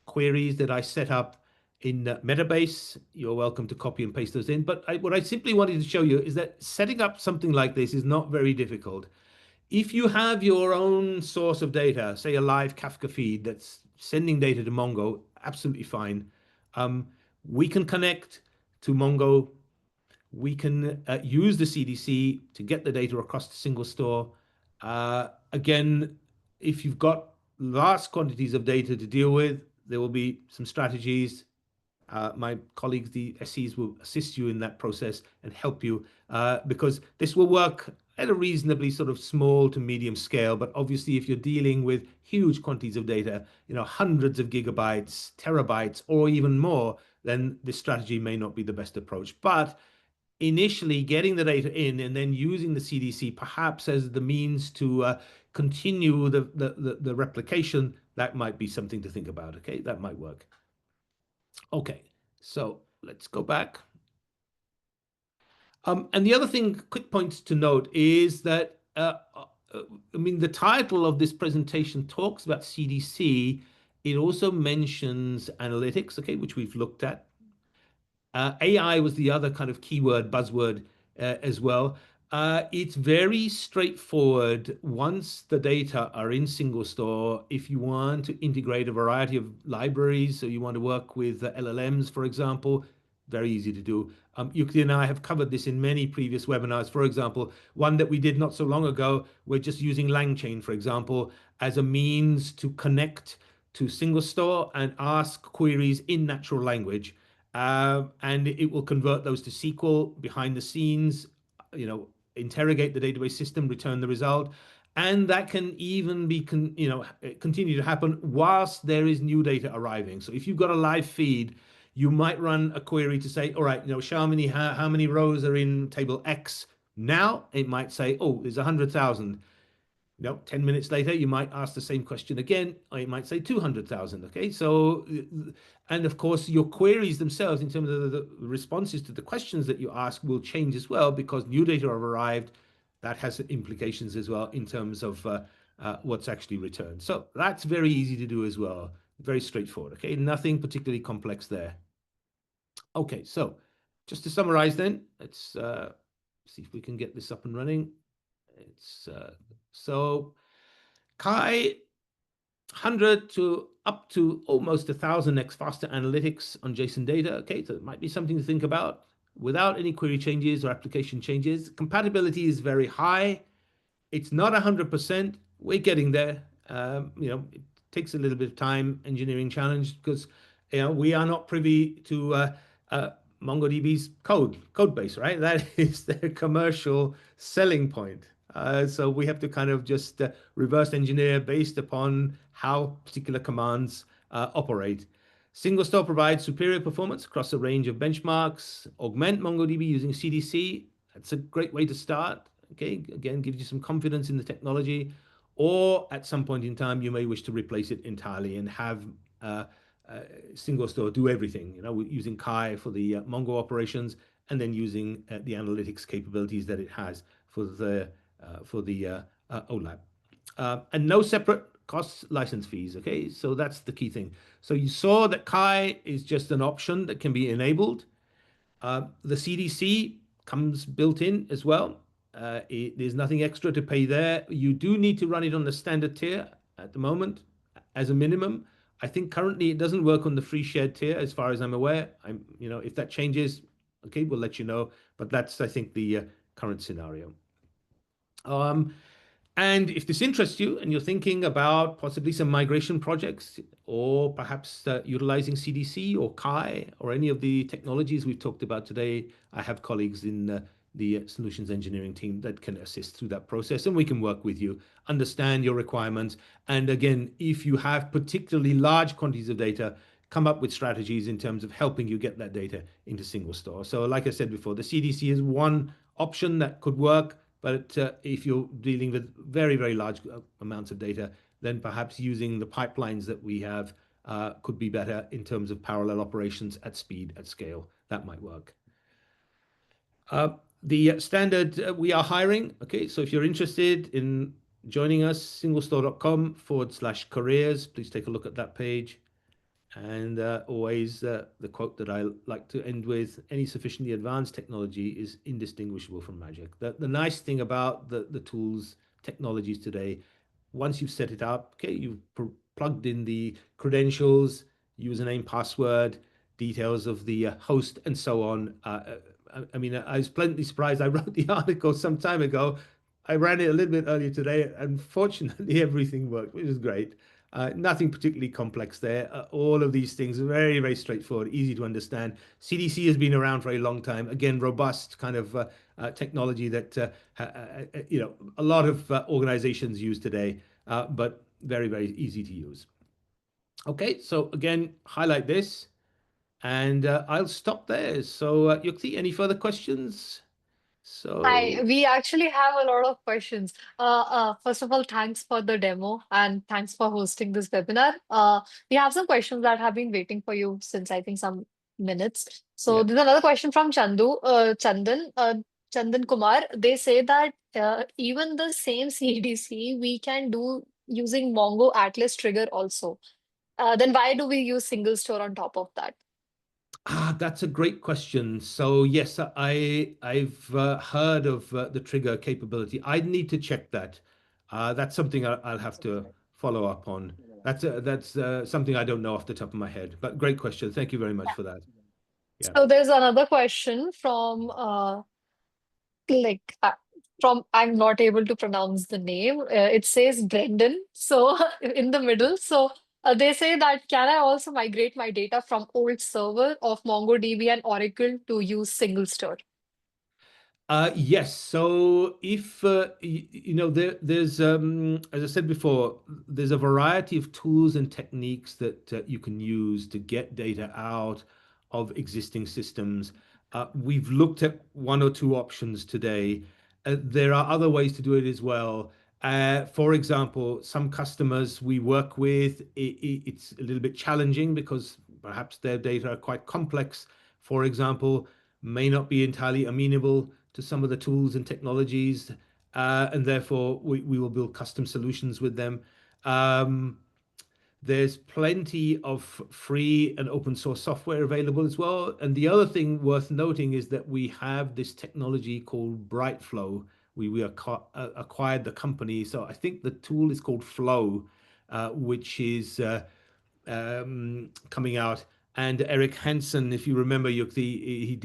queries that I set up in Metabase. You're welcome to copy and paste those in. But what I simply wanted to show you is that setting up something like this is not very difficult. If you have your own source of data, say a live Kafka feed that's sending data to Mongo, absolutely fine. We can connect to Mongo. We can use the CDC to get the data across to SingleStore. Again, if you've got vast quantities of data to deal with, there will be some strategies. My colleagues, the SEs, will assist you in that process and help you because this will work at a reasonably sort of small to medium scale. But obviously, if you're dealing with huge quantities of data, hundreds of gigabytes, terabytes, or even more, then this strategy may not be the best approach. But initially, getting the data in and then using the CDC perhaps as the means to continue the replication, that might be something to think about. Okay, that might work. Okay, so let's go back. And the other thing, quick points to note is that, the title of this presentation talks about CDC. It also mentions analytics, okay, which we've looked at. AI was the other kind of keyword, buzzword as well. It's very straightforward once the data are in SingleStore. If you want to integrate a variety of libraries, so you want to work with LLMs, for example, very easy to do. Yukti and I have covered this in many previous webinars. For example, one that we did not so long ago, we're just using LangChain, for example, as a means to connect to SingleStore and ask queries in natural language. And it will convert those to SQL behind the scenes, interrogate the database system, return the result. And that can even be, continue to happen whilst there is new data arriving. So if you've got a live feed, you might run a query to say, all right, show me how many rows are in table X now. It might say, oh, there's 100,000. 10 minutes later, you might ask the same question again, or you might say 200,000. Okay. So, and of course, your queries themselves in terms of the responses to the questions that you ask will change as well because new data have arrived. That has implications as well in terms of what's actually returned. So that's very easy to do as well. Very straightforward. Okay. Nothing particularly complex there. Okay. So just to summarize then, let's see if we can get this up and running. It's so Kai 100 to up to almost 1,000x faster analytics on JSON data. Okay, so it might be something to think about without any query changes or application changes. Compatibility is very high. It's not 100%. We're getting there. It takes a little bit of time, engineering challenge, because we are not privy to MongoDB's code base, right? That is their commercial selling point. So we have to kind of just reverse engineer based upon how particular commands operate. SingleStore provides superior performance across a range of benchmarks. Augment MongoDB using CDC. That's a great way to start. Okay, again, gives you some confidence in the technology. Or at some point in time, you may wish to replace it entirely and have SingleStore do everything, using Kai for the Mongo operations and then using the analytics capabilities that it has for the OLAP. And no separate costs license fees. Okay, so that's the key thing. So you saw that Kai is just an option that can be enabled. The CDC comes built in as well. There's nothing extra to pay there. You do need to run it on the standard tier at the moment as a minimum. I think currently it doesn't work on the free shared tier as far as I'm aware. If that changes, okay, we'll let you know. But that's, I think, the current scenario. And if this interests you and you're thinking about possibly some migration projects or perhaps utilizing CDC or Kai or any of the technologies we've talked about today, I have colleagues in the solutions engineering team that can assist through that process, and we can work with you, understand your requirements. And again, if you have particularly large quantities of data, come up with strategies in terms of helping you get that data into SingleStore. So like I said before, the CDC is one option that could work. But if you're dealing with very, very large amounts of data, then perhaps using the pipelines that we have could be better in terms of parallel operations at speed, at scale. That might work. The standard, we are hiring. Okay, so if you're interested in joining us, singlestore.com/careers, please take a look at that page. And always the quote that I like to end with: any sufficiently advanced technology is indistinguishable from magic. The nice thing about the tools, technologies today, once you've set it up, okay, you've plugged in the credentials, username, password, details of the host, and so on. I mean, I was pleasantly surprised. I wrote the article some time ago. I ran it a little bit earlier today, and fortunately, everything worked, which is great. Nothing particularly complex there. All of these things are very, very straightforward, easy to understand. CDC has been around for a long time. Again, robust kind of technology that a lot of organizations use today, but very, very easy to use. Okay, so again, highlight this, and I'll stop there. So, Yukti, any further questions? We actually have a lot of questions. First of all, thanks for the demo and thanks for hosting this webinar. We have some questions that have been waiting for you since I think some minutes. So Yeah. there's another question from Chandan Kumar. They say that even the same CDC we can do using Mongo Atlas trigger also. Then why do we use single store on top of that? That's a great question. So yes, I've heard of the trigger capability. I'd need to check that. That's something I'll have to follow up on. That's something I don't know off the top of my head. But great question. Thank you very much for that. Yeah. So there's another question like uh, from I'm not able to pronounce the name. It says Brendan. So in the middle. So they say that can I also migrate my data from old server of MongoDB and Oracle to use single store? Yes. So if there's as I said before, there's a variety of tools and techniques that you can use to get data out of existing systems. We've looked at one or two options today. There are other ways to do it as well. For example, some customers we work with, it's a little bit challenging because perhaps their data are quite complex. For example, may not be entirely amenable to some of the tools and technologies, and therefore we will build custom solutions with them. Um, there's plenty of free and open source software available as well. And the other thing worth noting is that we have this technology called Brightflow. We acquired the company. So I think the tool is called Flow, which is coming out. And Eric Hansen, if you remember, Yukti,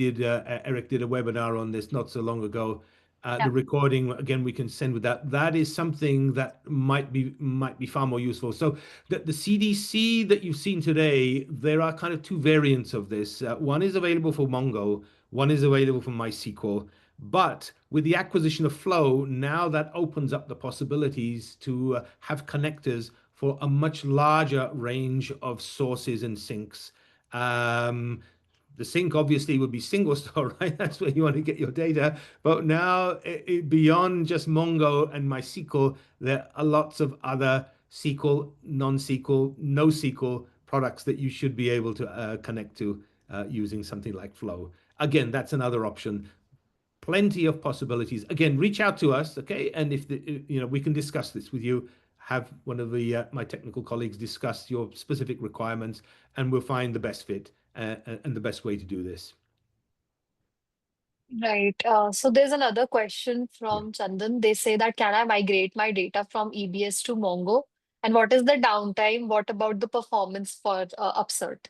Eric did a webinar on this not so long ago. The Yeah. recording, again, we can send with that. That is something that might be far more useful. So the CDC that you've seen today, there are kind of two variants of this. One is available for Mongo, one is available for MySQL. But with the acquisition of Flow, now that opens up the possibilities to have connectors for a much larger range of sources and sinks. Um, the sink obviously would be SingleStore, right? That's where you want to get your data. But now, beyond just Mongo and MySQL, there are lots of other SQL, non-SQL, NoSQL products that you should be able to connect to using something like Flow. Again, that's another option. Plenty of possibilities. Again, reach out to us, okay? And if we can discuss this with you. Have one of the my technical colleagues discuss your specific requirements, and we'll find the best fit and the best way to do this. Right. So there's another question Yeah. from Chandan. They say that can I migrate my data from EBS to Mongo? And what is the downtime? What about the performance for Upsert?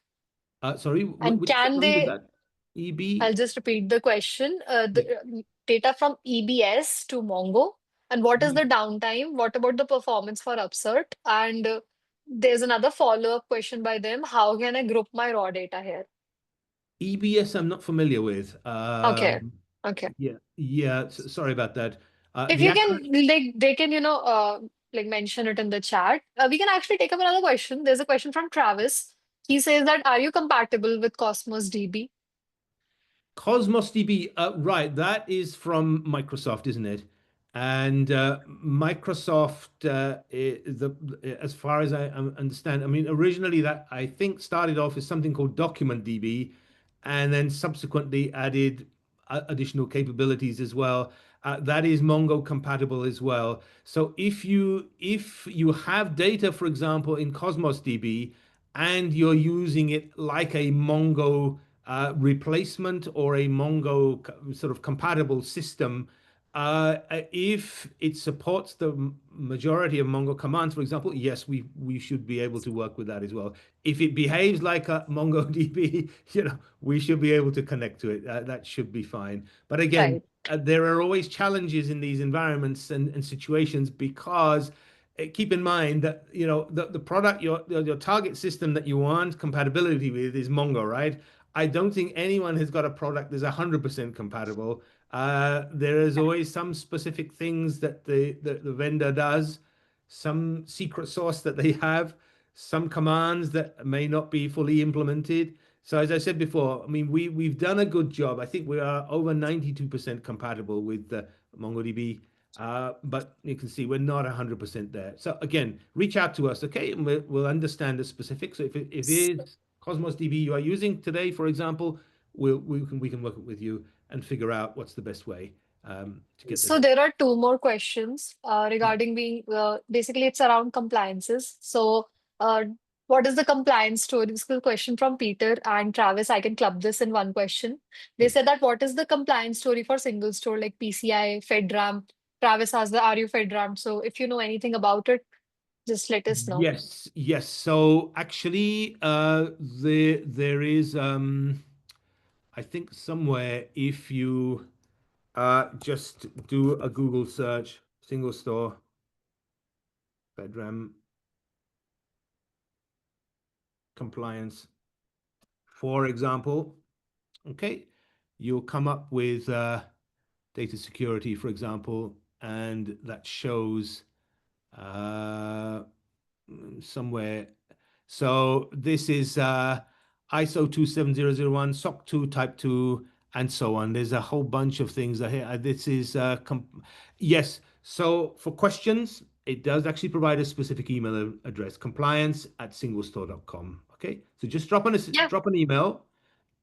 Sorry, And which can one was they, that? EB? I'll just repeat the question, Yeah. data from EBS to Mongo. And what is the Ye- downtime? What about the performance for Upsert? And there's another follow-up question by them. How can I group my raw data here? EBS, I'm not familiar with. Okay. Okay. Yeah, yeah. Sorry about that. If The you acronym. can, like, they can, like mention it in the chat. We can actually take up another question. There's a question from Travis. He says that, are you compatible with Cosmos DB? Cosmos DB, right, that is from Microsoft, isn't it? And Microsoft, as far as I understand, I mean, originally that I think started off as something called Document DB, and then subsequently added additional capabilities as well. That is Mongo compatible as well. So if you have data, for example, in Cosmos DB, and you're using it like a Mongo replacement or a Mongo sort of compatible system, if it supports the majority of Mongo commands, for example, yes, we should be able to work with that as well. If it behaves like a MongoDB, we should be able to connect to it. That should be fine. But again, Right. there are always challenges in these environments and situations because keep in mind that the product your target system that you want compatibility with is Mongo, right? I don't think anyone has got a product that's 100% compatible. There is always some specific things that the vendor does, some secret sauce that they have, some commands that may not be fully implemented. So as I said before, I mean, we've done a good job. I think we are over 92% compatible with MongoDB, but you can see we're not 100% there. So again, reach out to us, okay? And we'll understand the specifics. So if it is Cosmos DB you are using today, for example, we can work with you and figure out what's the best way to get the So data. there are two more questions Yeah. regarding being basically it's around compliances. So what is the compliance story? This is a question from Peter and Travis. I can club this in one question. They Yeah. said that what is the compliance story for single store like PCI, FedRAMP? Travis asked the are you FedRAMP? So if you know anything about it, just let us know. Yes, yes. So actually, there is I think somewhere if you just do a Google search, single store FedRAMP compliance, for example, okay, you'll come up with data security, for example, and that shows uh, somewhere. So this is ISO 27001, SOC 2 Type 2, and so on. There's a whole bunch of things here. This is, yes. So for questions, it does actually provide a specific email address, compliance@singlestore.com. Okay, so just drop an email,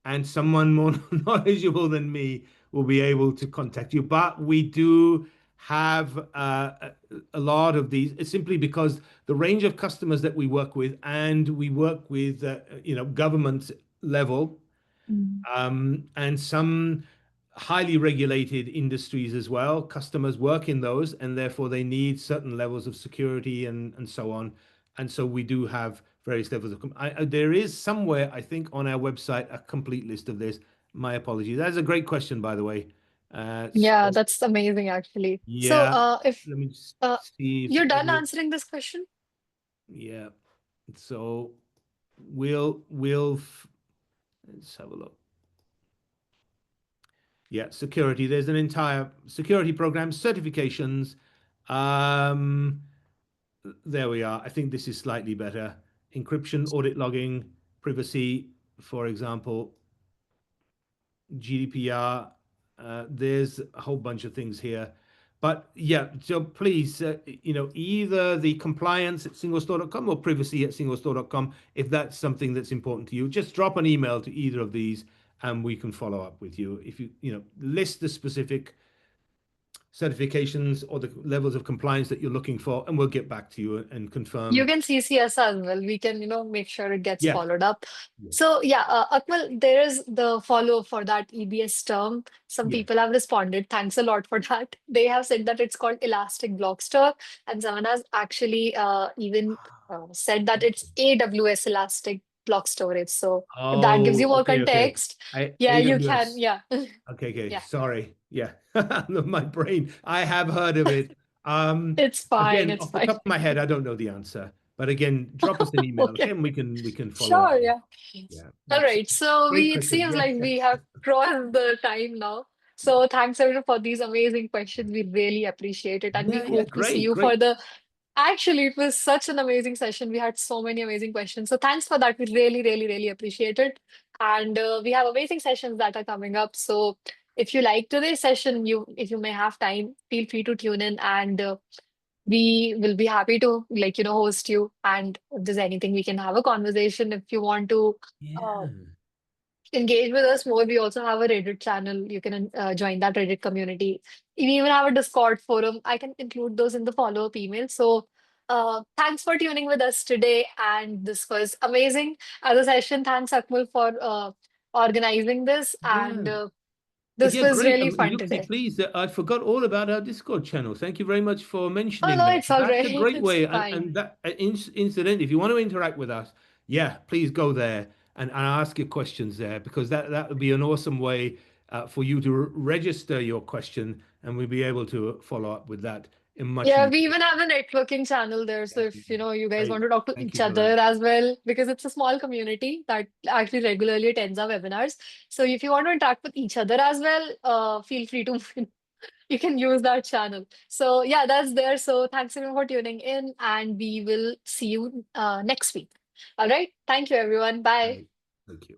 and someone more knowledgeable than me will be able to contact you. But we do have a lot of these. It's simply because the range of customers that we work with, and we work with government level, and some highly regulated industries as well. Customers work in those, and therefore they need certain levels of security and so on. And so we do have various levels of. There is somewhere, I think, on our website a complete list of this. My apologies. That's a great question, by the way. Yeah, So that's amazing, actually. So, yeah, if let me just uh, see if you're done any. answering this question. Yeah. So let's have a look. Yeah, security. There's an entire security program, certifications. Um, there we are. I think this is slightly better. Encryption, audit logging, privacy, for example, GDPR. There's a whole bunch of things here. But yeah, so please, either the compliance at singlestore.com or privacy at singlestore.com, if that's something that's important to you, just drop an email to either of these and we can follow up with you. If you list the specific certifications or the levels of compliance that you're looking for, and we'll get back to you and You confirm. can CC us as well. We can, make sure it gets Yeah. followed up. Yeah. So yeah, Akmal, there is the follow-up for that EBS term. Some Yeah. people have responded. Thanks a lot for that. They have said that it's called Elastic Block Store, and someone has actually even said that it's AWS Elastic Block Storage. So if that gives you Oh, more okay, okay. context, yeah, you can. AWS. Yeah, Okay, okay. yeah, Sorry. Yeah. My brain. I have heard of it. it's fine. Again, It's off the fine. top of my head, I don't know the answer. But again, drop us an email, okay? Okay, And we can follow up. sure. Yeah. Yeah. All That's right. So great it question. seems Yeah. like we have crossed the time now. So thanks everyone for these amazing questions. We really appreciate it. And we Yeah, yeah. hope to see Great, you for great. the actually it was such an amazing session. We had so many amazing questions. So thanks for that. We really, really, really appreciate it. And we have amazing sessions that are coming up. So if you like today's session, if you may have time, feel free to tune in and we will be happy to host you. And if there's anything we can have a conversation if you want to uh, Yeah. engage with us more. We also have a Reddit channel. You can join that Reddit community. We even have a Discord forum. I can include those in the follow-up email. So thanks for tuning with us today. And this was amazing as a session. Thanks, Akmal, for organizing this. And Yeah. this Yeah, was great. really fun Yukti, today. please, I forgot all about our Discord channel. Thank you very much for Oh, mentioning no, that. it's all That's a right. great It's way. fine. And that incident, if you want to interact with us, yeah, please go there and ask your questions there, because that would be an awesome way for you to register your question, and we'll be able to follow up with that in much Yeah, more. we even have a networking channel there. So if you guys want Great. to talk to Thank each you for other that. as well, because it's a small community that actually regularly attends our webinars. So if you want to interact with each other as well, feel free to you can use that channel. So yeah, that's there. So thanks everyone for tuning in, and we will see you next week. All right. Thank you, everyone. Bye. Great. Thank you.